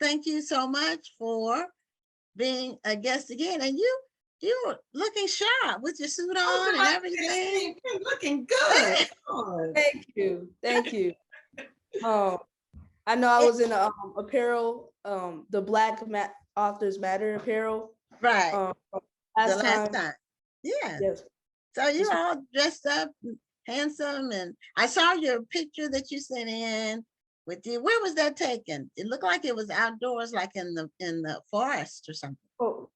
thank you so much for being a guest again. And you're looking sharp with your suit on and everything. You're looking good. Thank you. Thank you. I know I was in apparel, the Black Authors Matter apparel. Right. Last time. Yeah. Yes. So you're all dressed up, handsome, and I saw your picture that you sent in with you. Where was that taken? It looked like it was outdoors, like in the forest or something. Oh,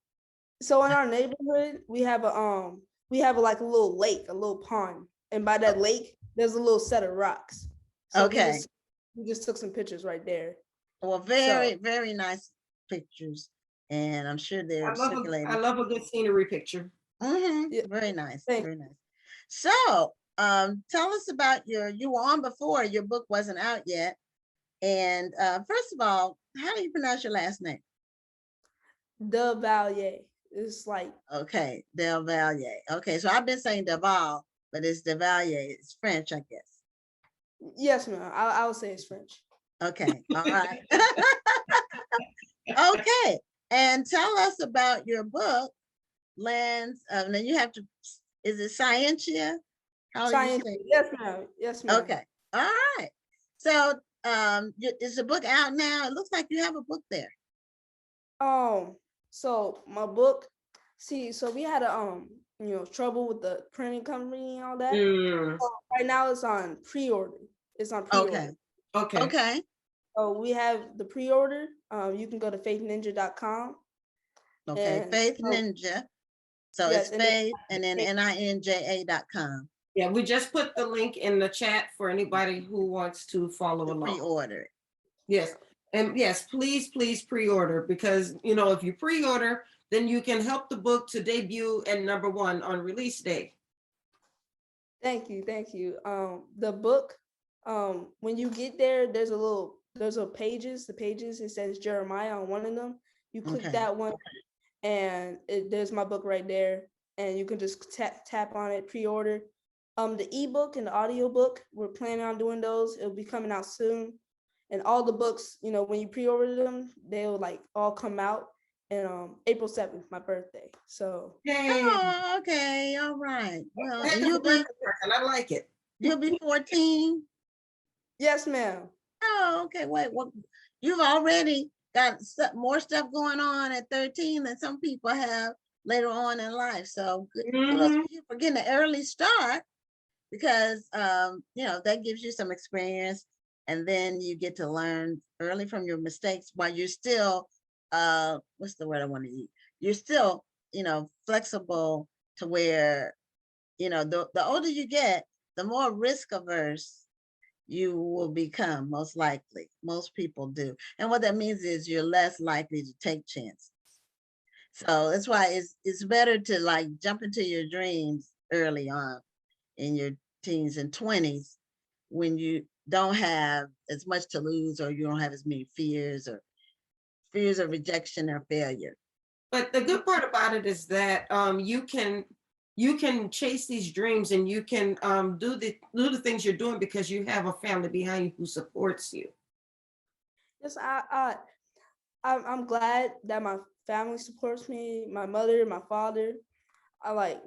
so in our neighborhood, we have like a little lake, a little pond, and by that lake, there's a little set of rocks. So okay. We just took some pictures right there. Well, very nice pictures, and I'm sure they're circulating. I love a good scenery picture. Yeah. Very nice. Very nice. So, tell us about you were on before, your book wasn't out yet. And first of all, how do you pronounce your last name? DelValle. It's like. Okay, DelValle. Okay, so I've been saying DelValle, but it's DelValle. It's French, I guess. Yes, ma'am. I would say it's French. Okay, all right. Okay, and tell us about your book, Lands. Now you have to. Is it Scientia? Scientia. Yes, ma'am. Yes, ma'am. Okay. All right. So, is the book out now? It looks like you have a book there. So my book. See, so we had trouble with the printing company and all that. So right now it's on pre-order. It's on pre-order. Okay. So we have the pre-order. You can go to faithninja.com. Okay, Faith Ninja. So yes, it's Faith and then ninja.com. Yeah, we just put the link in the chat for anybody who wants to follow along. Pre-order. Yes. And yes, please pre-order, because if you pre-order, then you can help the book to debut at #1 on release day. Thank you. The book, when you get there, there's pages. The pages, it says Geremiah on one of them. You click that one, and there's my book right there, and you can just tap on it, pre-order. The ebook and the audio book, we're planning on doing those. It'll be coming out soon. And all the books, when you pre-order them, they'll like all come out in April 7th, my birthday. So oh, okay, all right. Well, and you'll be, and I like it. You'll be 14. Yes, ma'am. Oh, okay. Wait, well, you've already got more stuff going on at 13 than some people have later on in life. So good for getting an early start, because that gives you some experience, and then you get to learn early from your mistakes while you're still what's the word I want to use? You're still flexible to where the older you get, the more risk averse you will become, most likely. Most people do. And what that means is you're less likely to take chances. So that's why it's better to like jump into your dreams early on in your teens and 20s, when you don't have as much to lose, or you don't have as many fears of rejection or failure. But the good part about it is that you can chase these dreams, and you can do the things you're doing because you have a family behind you who supports you. Yes, I'm glad that my family supports me. My mother, my father,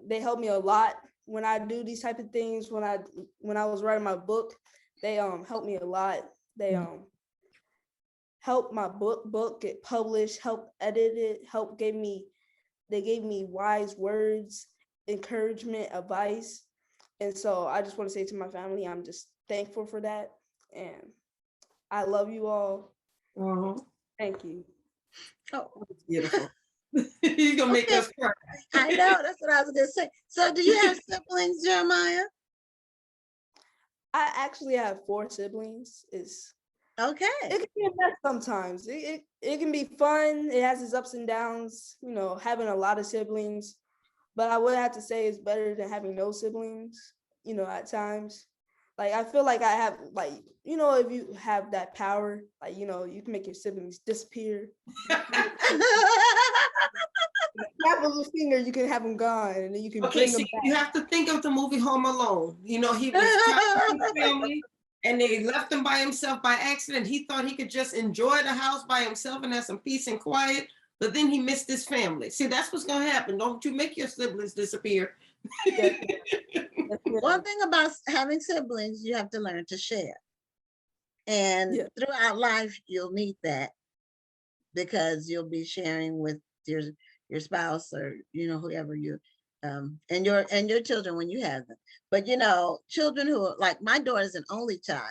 they help me a lot when I do these type of things. When I was writing my book, they helped me a lot. They helped my book get published, helped edit it, they gave me wise words, encouragement, advice. And so I just want to say to my family, I'm just thankful for that. And I love you all. Thank you. Oh, that's beautiful. You're gonna make us cry. I know, that's what I was gonna say. So do you have siblings, Geremiah? I actually have 4 siblings. Okay. It can be a mess sometimes. It can be fun. It has its ups and downs, having a lot of siblings. But I would have to say it's better than having no siblings, at times. Like, I feel like I have, like, if you have that power, like, you can make your siblings disappear. Snap of a finger, you can have them gone, and then you can bring them back. You have to think of the movie Home Alone. He was family, And they left him by himself by accident. He thought he could just enjoy the house by himself and have some peace and quiet, but then he missed his family. See, that's what's gonna happen. Don't you make your siblings disappear. Yes, yes, One ma'am. thing about having siblings, you have to learn to share. And Yeah. throughout life, you'll need that because you'll be sharing with your spouse or whoever you and your children when you have them. But children who are like my daughter's an only child,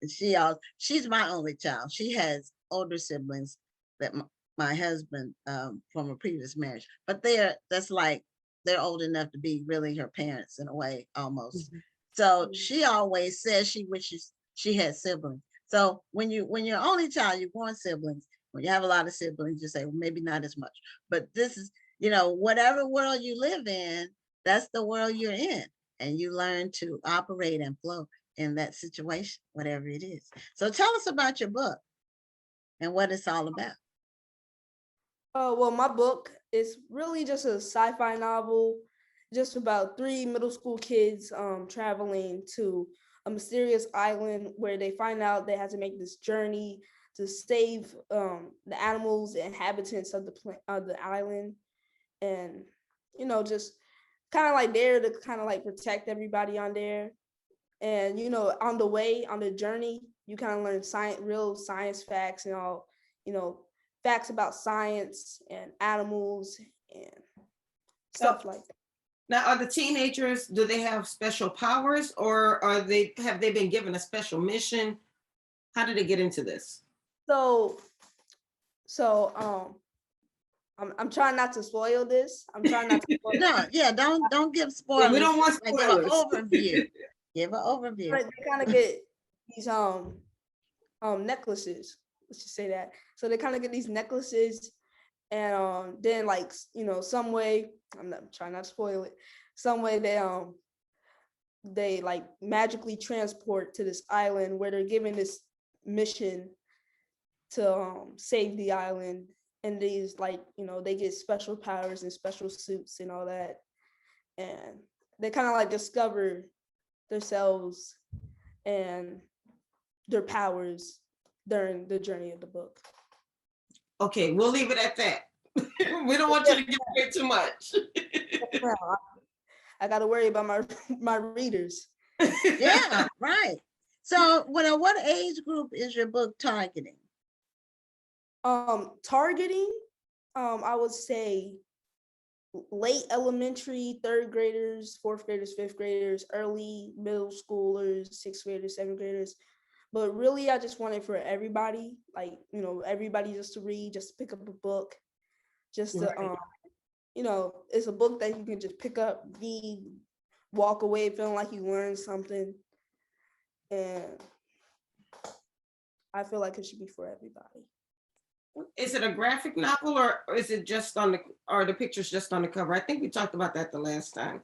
and she's my only child. She has older siblings that my husband from a previous marriage, but they're old enough to be really her parents in a way almost. So she always says she wishes she had siblings. So when you're only child, you're born siblings. When you have a lot of siblings, you say, well, maybe not as much. But this is, whatever world you live in, that's the world you're in. And you learn to operate and flow in that situation, whatever it is. So tell us about your book and what it's all about. Well, my book is really just a sci-fi novel, just about 3 middle school kids traveling to a mysterious island where they find out they have to make this journey to save the animals and inhabitants of the island, and just kind of like there to kind of like protect everybody on there. And on the way, on the journey, you kind of learn real science facts and all, facts about science and animals and stuff like that. Now, are the teenagers, do they have special powers, or have they been given a special mission? How did they get into this? So I'm trying not to spoil this. I'm trying not to spoil No, yeah, don't give spoilers. We don't want Like, give an spoilers. overview. Give an overview. They kind of get these necklaces. Let's just say that. So they kind of get these necklaces, and then like some way, I'm not trying not to spoil it. Some way they like magically transport to this island where they're given this mission to save the island, and these they get special powers and special suits and all that, and they kind of like discover themselves and their powers during the journey of the book. Okay, we'll leave it at that. We don't want you to give away too much. I got to worry about my readers. Yeah, right. So what age group is your book targeting? Targeting, I would say late elementary, 3rd graders, 4th graders, 5th graders, early middle schoolers, 6th graders, 7th graders. But really, I just want it for everybody, like, everybody just to read, just to pick up a book, just to, it's a book that you can just pick up, read, walk away feeling like you learned something. And I feel like it should be for everybody. Is it a graphic novel, or is it just are the pictures just on the cover? I think we talked about that the last time.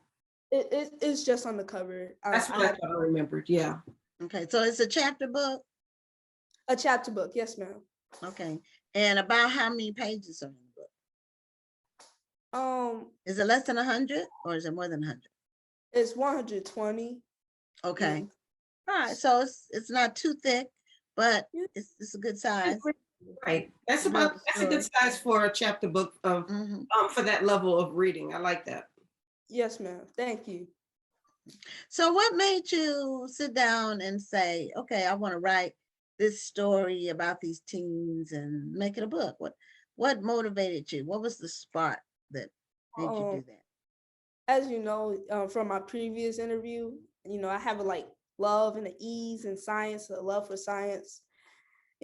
It's just on the cover. That's what I thought I remembered, yeah. Okay, so it's a chapter book? A chapter book, yes, ma'am. Okay, and about how many pages are in the book? Is it less than 100 or is it more than 100? It's 120. Okay, all right, so it's not too thick, but it's a good size. Right, that's a good size for a chapter book of for that level of reading. I like that. Yes, ma'am. Thank you. So what made you sit down and say, okay, I want to write this story about these teens and make it a book? What motivated you? What was the spark that made you do that? As you know, from my previous interview, I have a love and an ease in science, a love for science.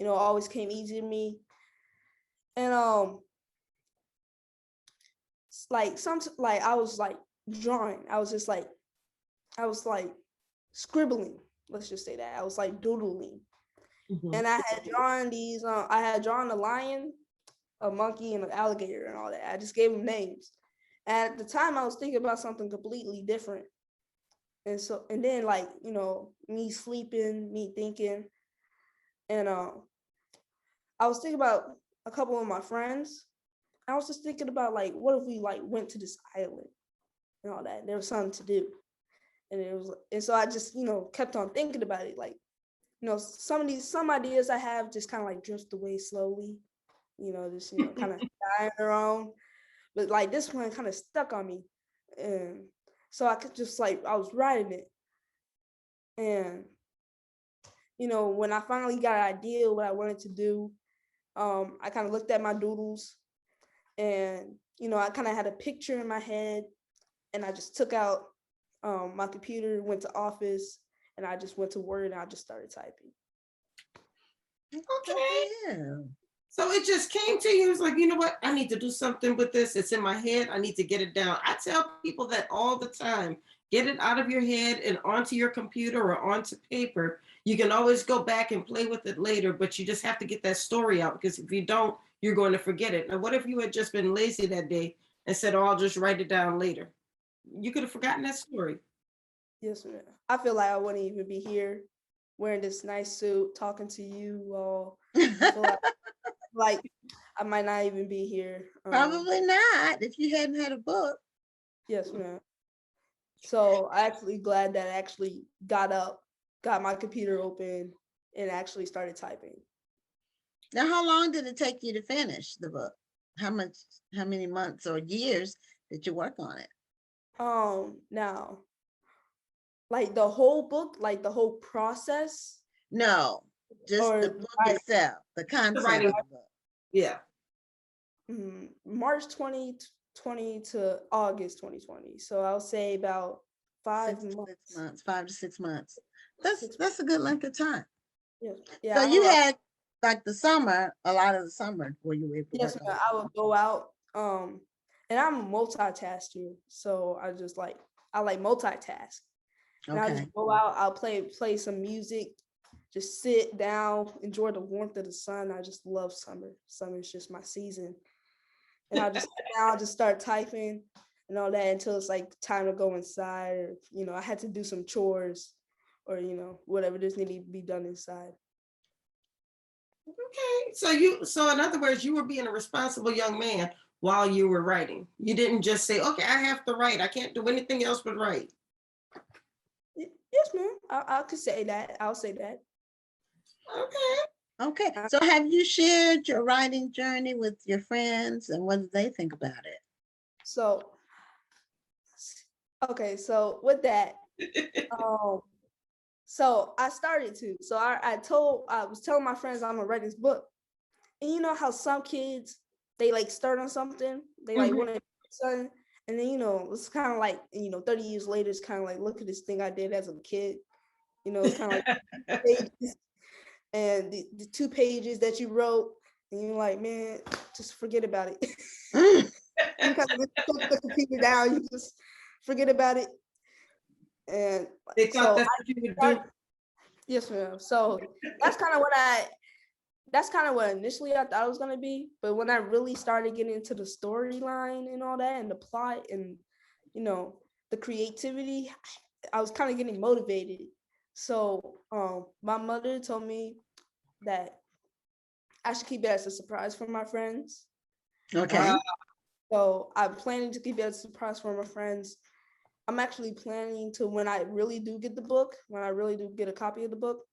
Always came easy to me. And I was drawing. I was scribbling. Let's just say that. I was doodling. And I had drawn these, I had drawn a lion, a monkey, and an alligator and all that. I just gave them names. And at the time I was thinking about something completely different. And then me sleeping, me thinking, and I was thinking about a couple of my friends. I was just thinking about what if we went to this island and all that. There was something to do. And so I just, kept on thinking about it. some ideas I have just kind of like drift away slowly, just kind of die on their own. But like this one kind of stuck on me, and so I could just like I was writing it, and when I finally got an idea what I wanted to do, I kind of looked at my doodles, and I kind of had a picture in my head, and I just took out my computer, went to Office, and I just went to Word, and I just started typing. Okay. Yeah. So it just came to you. It's like, you know what? I need to do something with this. It's in my head. I need to get it down. I tell people that all the time. Get it out of your head and onto your computer or onto paper. You can always go back and play with it later, but you just have to get that story out, because if you don't, you're going to forget it. Now, what if you had just been lazy that day and said, oh, I'll just write it down later? You could have forgotten that story. Yes, ma'am. I feel like I wouldn't even be here wearing this nice suit, talking to you all. I feel like I might not even be here. Probably not if you hadn't had a book. Yes, ma'am. So I'm actually glad that I actually got up, got my computer open, and actually started typing. Now, how long did it take you to finish the book? How many months or years did you work on it? Now, like the whole book, like the whole process? No, just Or the book itself, the concept writing. of the book. Yeah. March 2020 to August 2020. So I'll say about 5 months. 5 to 6 months. That's a good length of time. Yeah. So you had like the summer, a lot of the summer where you were able to Yes, work on it. I would go out. And I'm a multitasker, so I like multitask. And I'll Okay. just go out, I'll play some music, just sit down, enjoy the warmth of the sun. I just love summer. Summer is just my season. And I'll just sit down, I'll just start typing and all that until it's like time to go inside, or I had to do some chores, or whatever just needed to be done inside. Okay. So in other words, you were being a responsible young man while you were writing. You didn't just say, okay, I have to write. I can't do anything else but write. Yes, ma'am. I could say that. I'll say that. Okay. Okay. So have you shared your writing journey with your friends, and what do they think about it? So, okay. So with that, so I started to. So I was telling my friends I'm gonna write this book, and you know how some kids they like start on something, they like want to do something, and then it's kind of like 30 years later, it's kind of like, look at this thing I did as a kid. It's kind of like pages, and the 2 pages that you wrote, and you're like, man, just forget about it. You kind of just put the computer down, you just forget about it. And They thought that's what you would do. Yes, ma'am. So that's kind of what initially I thought it was gonna be. But when I really started getting into the storyline and all that, and the plot, and the creativity, I was kind of getting motivated. So my mother told me that I should keep it as a surprise for my friends. Okay. So I'm planning to keep it as a surprise for my friends. I'm actually planning to, when I really do get the book, when I really do get a copy of the book,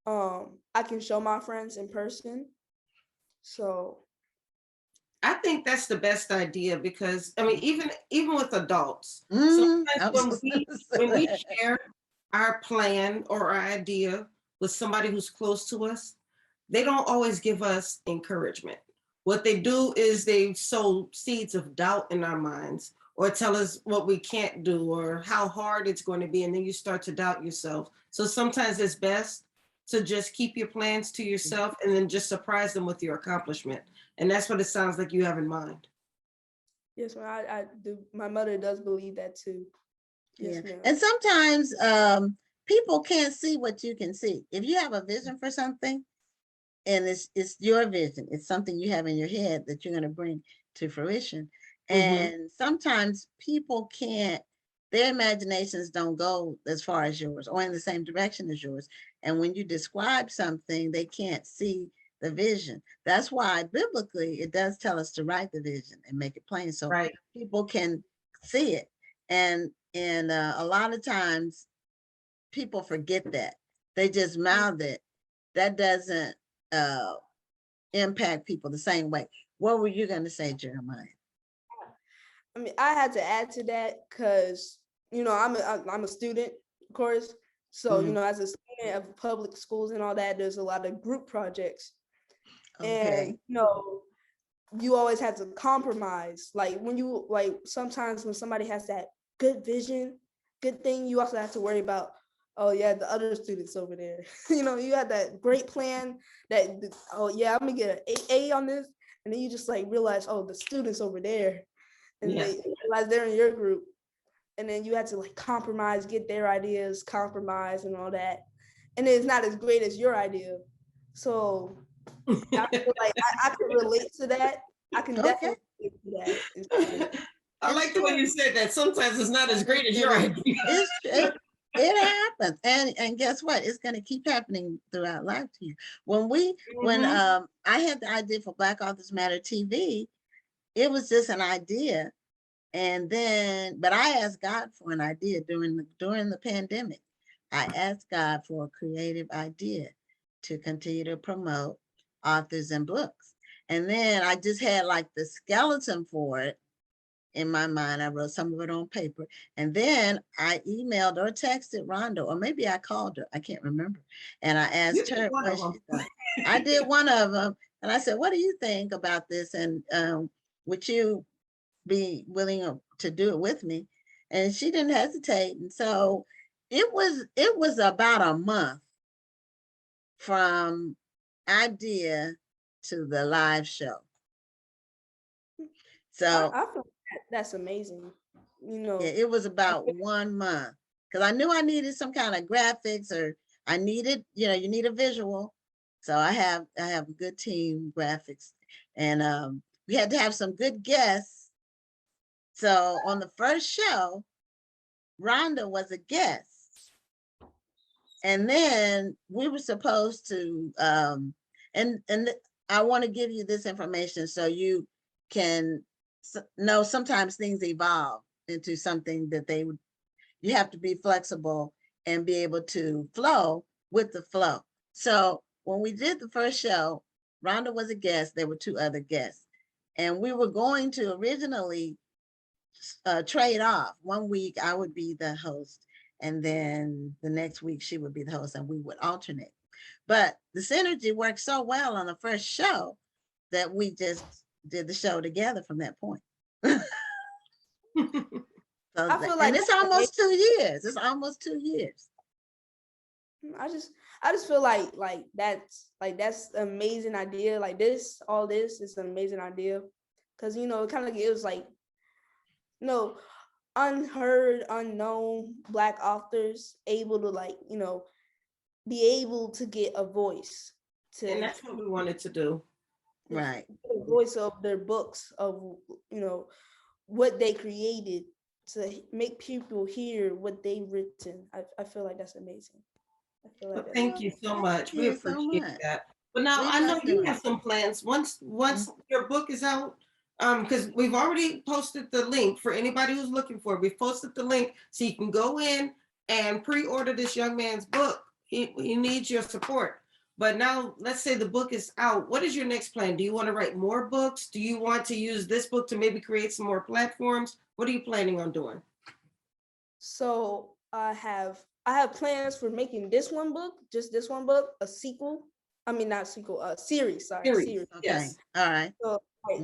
I can show my friends in person. So I think that's the best idea, because I mean, even with adults, I sometimes was when we gonna say share our plan or our idea with somebody who's close to us, they don't always give us encouragement. What they do is they sow seeds of doubt in our minds, or tell us what we can't do or how hard it's going to be, and then you start to doubt yourself. So sometimes it's best to just keep your plans to yourself and then just surprise them with your accomplishment. And that's what it sounds like you have in mind. yes, I do. My mother does believe that too. Yes, Yeah. ma'am. And sometimes people can't see what you can see. If you have a vision for something, and it's your vision, it's something you have in your head that you're going to bring to fruition. And sometimes people can't, their imaginations don't go as far as yours or in the same direction as yours. And when you describe something, they can't see the vision. That's why biblically it does tell us to write the vision and make it plain so people can see it. And a lot of times people forget that. they just mouth it, that doesn't impact people the same way. What were you going to say, Jeremiah? I mean, I had to add to that because, I'm a student, of course. So, as a student of public schools and all that, there's a lot of group projects. Okay. And, you always have to compromise. Like sometimes when somebody has that good vision, good thing, you also have to worry about, oh yeah, the other students over there. You had that great plan that, oh yeah, I'm gonna get an A on this. And then you just like realize, oh, the students over there. And they realize they're in your group. And then you had to like compromise, get their ideas, compromise and all that. And it's not as great as your idea. So I feel like I could relate to that. I can definitely relate to that. I like the way you said that. Sometimes it's not as great as your idea. It happens. And guess what? It's going to keep happening throughout life to you. When I had the idea for Black Authors Matter TV, it was just an idea. And then, but I asked God for an idea during the pandemic. I asked God for a creative idea to continue to promote authors and books. And then I just had like the skeleton for it in my mind. I wrote some of it on paper. And then I emailed or texted Rhonda, or maybe I called her. I can't remember. And I asked her what she thought. I did one of them. And I said, what do you think about this? And would you be willing to do it with me? And she didn't hesitate. And so it was about a month from idea to the live show. So I feel that's amazing. yeah, it was about 1 month because I knew I needed some kind of graphics, or I needed, you need a visual. So I have a good team, graphics, and we had to have some good guests. So on the first show, Rhonda was a guest. And then we were supposed to, and I want to give you this information so you can know sometimes things evolve into something that you have to be flexible and be able to flow with the flow. So when we did the first show, Rhonda was a guest, there were 2 other guests. And we were going to originally trade off. 1 week I would be the host, and then the next week she would be the host, and we would alternate. But the synergy worked so well on the first show that we just did the show together from that point. So I feel like, and it's almost 2 years. It's almost 2 years. I just feel like that's an amazing idea. Like all this is an amazing idea, because it kind of gives like unheard, unknown Black authors able to be able to get a voice. And that's what we wanted to do. Right. The voice of their books, of what they created, to make people hear what they've written. I feel like that's amazing. I feel like thank you so much. We appreciate that. But now I know you have some plans. Once your book is out, because we've already posted the link for anybody who's looking for it. We've posted the link so you can go in and pre-order this young man's book. He needs your support. But now let's say the book is out. What is your next plan? Do you want to write more books? Do you want to use this book to maybe create some more platforms? What are you planning on doing? So I have plans for making this one book, just this one book, a sequel. I mean, not sequel, a series. Sorry, series. Okay. Yes. All right.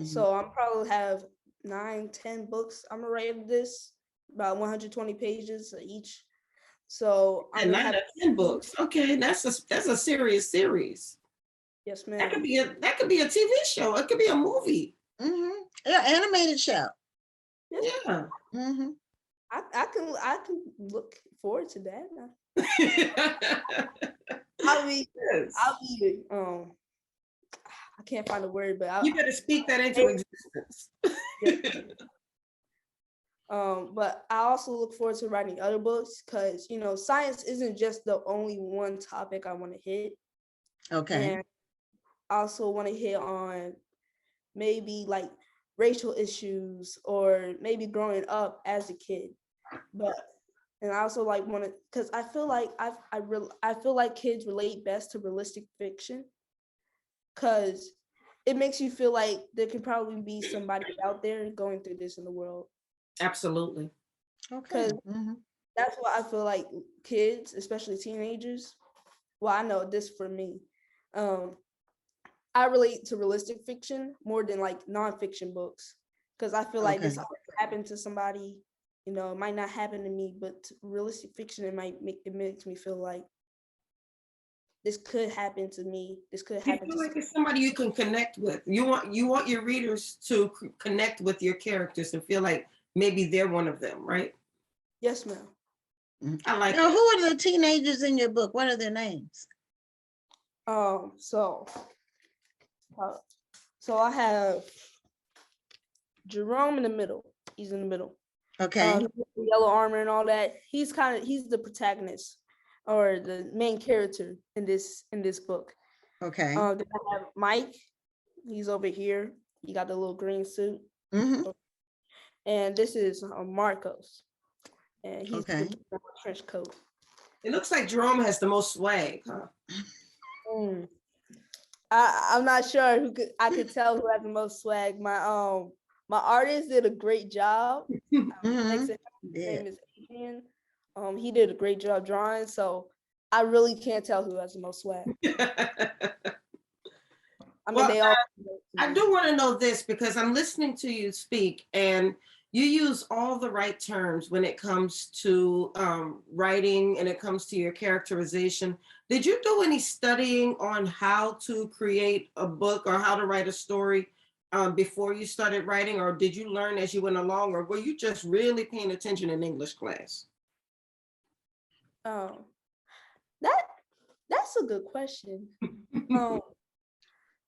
So I'm probably have 9-10 books. I'm gonna write this, about 120 pages each. So I'm gonna have 10 books. Okay, that's a serious series. Yes, ma'am. That could be a TV show. It could be a movie. Mm-hmm. Yeah, animated show. Yeah. Mm-hmm. I can look forward to that. I'll be I can't find a word, but you better speak that into existence. But I also look forward to writing other books, because science isn't just the only one topic I want to hit. Okay. And I also want to hit on maybe like racial issues, or maybe growing up as a kid. But And I also like want to, because I feel like I feel like kids relate best to realistic fiction, because it makes you feel like there can probably be somebody out there going through this in the world. Absolutely. Okay. Because that's what I feel like kids, especially teenagers. Well, I know this for me. I relate to realistic fiction more than like nonfiction books, because I feel like Okay. this happened to somebody. You know, it might not happen to me, but realistic fiction, it makes me feel like this could happen to me. This could You happen feel to like it's somebody you can connect with. You want your readers to connect with your characters and feel like maybe they're one of them, right? Yes, ma'am. I like Now, that. who are the teenagers in your book? What are their names? So I have Jerome in the middle. He's in the middle. Okay. He's with the yellow armor and all that. He's the protagonist or the main character in this book. Okay. Then I have Mike. He's over here. He got the little green suit. And this is Marcos. And he's Okay. with the trench coat. It looks like Jerome has the most swag, huh? I'm not sure I could tell who has the most swag. My artist did a great job. His name is Adrian. He did a great job drawing, so I really can't tell who has the most swag. I mean, they all. I do want to know this because I'm listening to you speak, and you use all the right terms when it comes to writing and it comes to your characterization. Did you do any studying on how to create a book or how to write a story before you started writing, or did you learn as you went along, or were you just really paying attention in English class? That's a good question.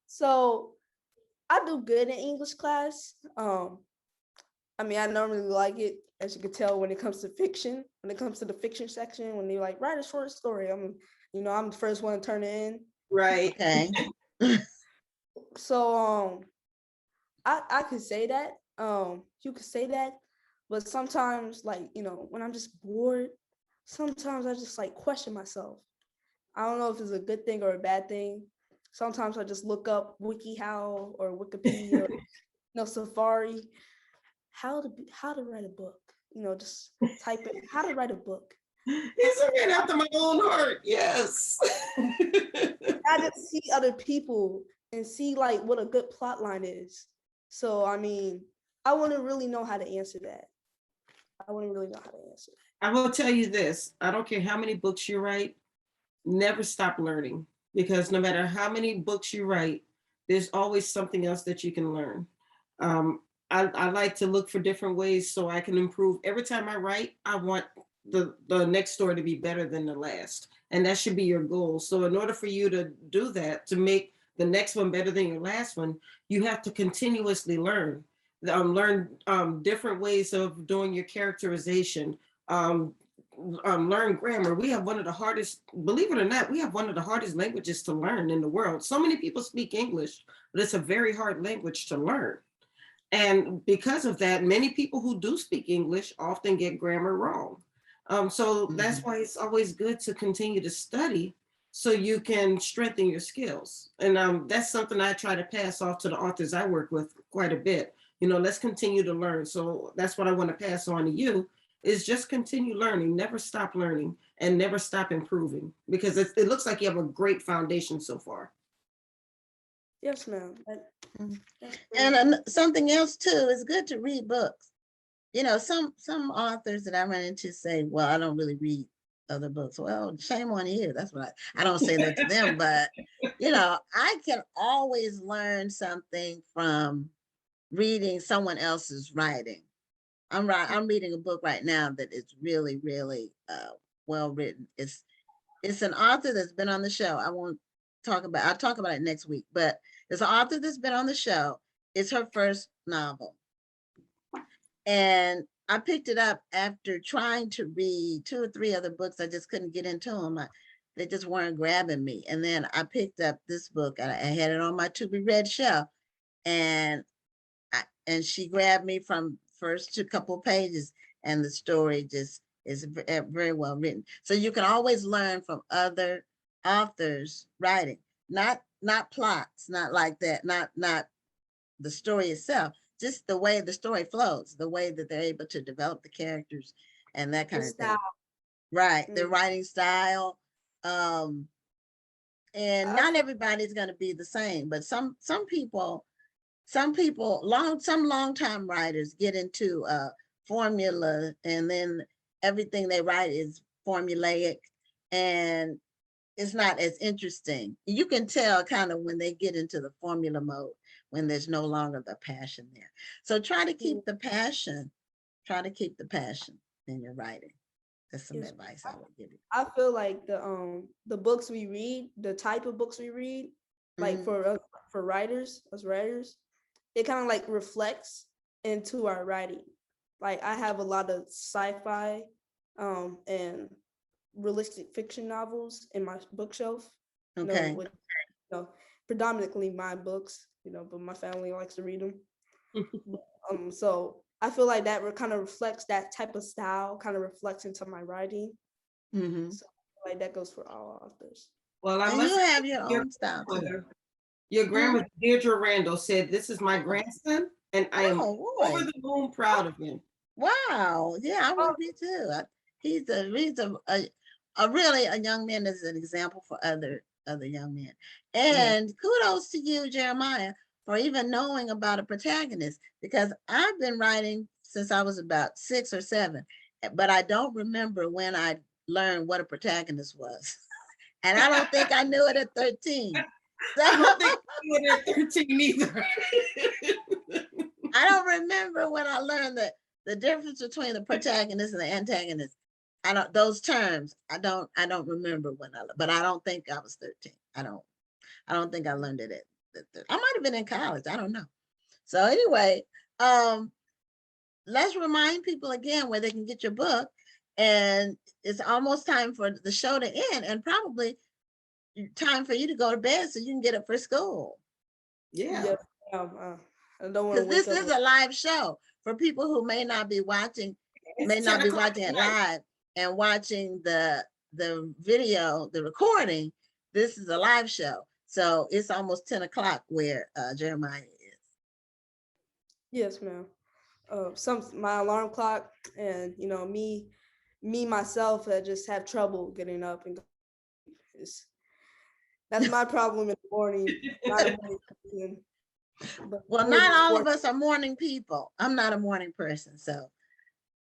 So I do good in English class. I mean, I normally like it, as you can tell, when it comes to fiction. When it comes to the fiction section, when they like write a short story, I'm the first one to turn it in. Right. Okay. So I could say that. You could say that, but sometimes, like, when I'm just bored, sometimes I just like question myself. I don't know if it's a good thing or a bad thing. Sometimes I just look up WikiHow or Wikipedia, Safari, how to write a book. Just type in how to write a book. It's a man after my own heart. Yes. I just see other people and see like what a good plot line is. So I mean, I wouldn't really know how to answer that. I will tell you this. I don't care how many books you write, never stop learning, because no matter how many books you write, there's always something else that you can learn. I like to look for different ways so I can improve. Every time I write, I want the next story to be better than the last. And that should be your goal. So in order for you to do that, to make the next one better than your last one, you have to continuously learn. Learn different ways of doing your characterization. Learn grammar. We have one of the hardest, believe it or not, we have one of the hardest languages to learn in the world. So many people speak English, but it's a very hard language to learn. And because of that, many people who do speak English often get grammar wrong. So that's why it's always good to continue to study so you can strengthen your skills. And that's something I try to pass off to the authors I work with quite a bit. Let's continue to learn. So that's what I want to pass on to you, is just continue learning, never stop learning, and never stop improving, because it looks like you have a great foundation so far. Yes, ma'am. And something else too, it's good to read books. Some authors that I run into say, well, I don't really read other books. Well, shame on you. That's what I don't say that to them, but I can always learn something from reading someone else's writing. I'm reading a book right now that is really, really well written. It's an author that's been on the show. I'll talk about it next week, but it's an author that's been on the show. It's her first novel. And I picked it up after trying to read 2 or 3 other books. I just couldn't get into them. They just weren't grabbing me. And then I picked up this book. I had it on my to be read shelf, and she grabbed me from first 2 couple pages, and the story just It's very well written. So you can always learn from other authors' writing, not plots, not like that, not the story itself, just the way the story flows, the way that they're able to develop the characters and that kind of thing. Right, the writing style. And not everybody's going to be the same, but some people, some long-time writers get into formula, and then everything they write is formulaic, and it's not as interesting. You can tell kind of when they get into the formula mode, when there's no longer the passion there. So try to keep the passion, in your writing. That's some advice I would give you. I feel like the books we read, the type of books we read, like for writers, us writers, it kind of like reflects into our writing. Like I have a lot of sci-fi and realistic fiction novels in my bookshelf. Okay. Predominantly my books, but my family likes to read them. So I feel like that kind of reflects that type of style, kind of reflects into my writing. So like that goes for all authors. Well, and you have your own style too. Your grandma, Deirdre Randall, said, "This is my grandson, and I am over the moon proud of him." Wow. Yeah, I would be too. He's a really a young man that's an example for other young men. And kudos to you, Jeremiah, for even knowing about a protagonist, because I've been writing since I was about 6 or 7, but I don't remember when I learned what a protagonist was. And I don't think I knew it at 13. So, I don't think I knew it at 13 either. I don't remember when I learned the difference between the protagonist and the antagonist. Those terms. I don't remember but I don't think I was 13. I don't think I learned it I might have been in college. I don't know. So anyway, let's remind people again where they can get your book. And it's almost time for the show to end, and probably time for you to go to bed so you can get up for school. Yeah. I don't want to. Because this is a live show for people who may not be watching it live and watching the video, the recording. This is a live show. So it's almost 10 o'clock where Jeremiah is. Yes, ma'am. My alarm clock, and me myself, I just have trouble getting up and that's my problem in the morning. Not a morning person. Well, not all of us are morning people. I'm not a morning person, so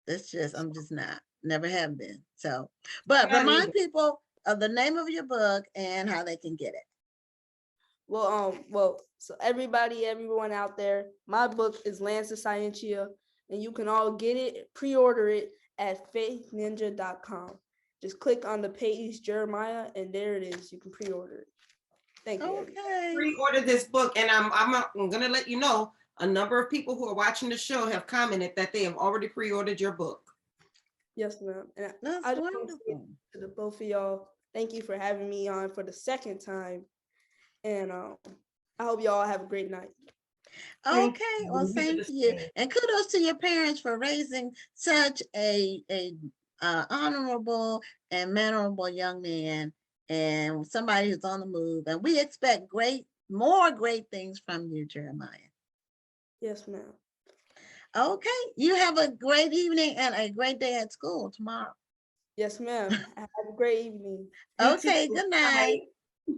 I'm just not. Never have been. So, but remind people of the name of your book and how they can get it. Well, so everyone out there, my book is Lands of Scientia, and you can all get it, pre-order it at faithninja.com. Just click on the page Jeremiah, and there it is. You can pre-order it. Thank you. Okay. Pre-order this book, and I'm gonna let you know, a number of people who are watching the show have commented that they have already pre-ordered your book. Yes, ma'am. And that's wonderful. To the both of y'all, thank you for having me on for the second time. And I hope y'all have a great night. Okay, well, thank you. And kudos to your parents for raising such a honorable and mannerable young man, and somebody who's on the move. And we expect more great things from you, Jeremiah. Yes, ma'am. Okay, you have a great evening and a great day at school tomorrow. Yes, ma'am. Have a great evening. Okay, good night.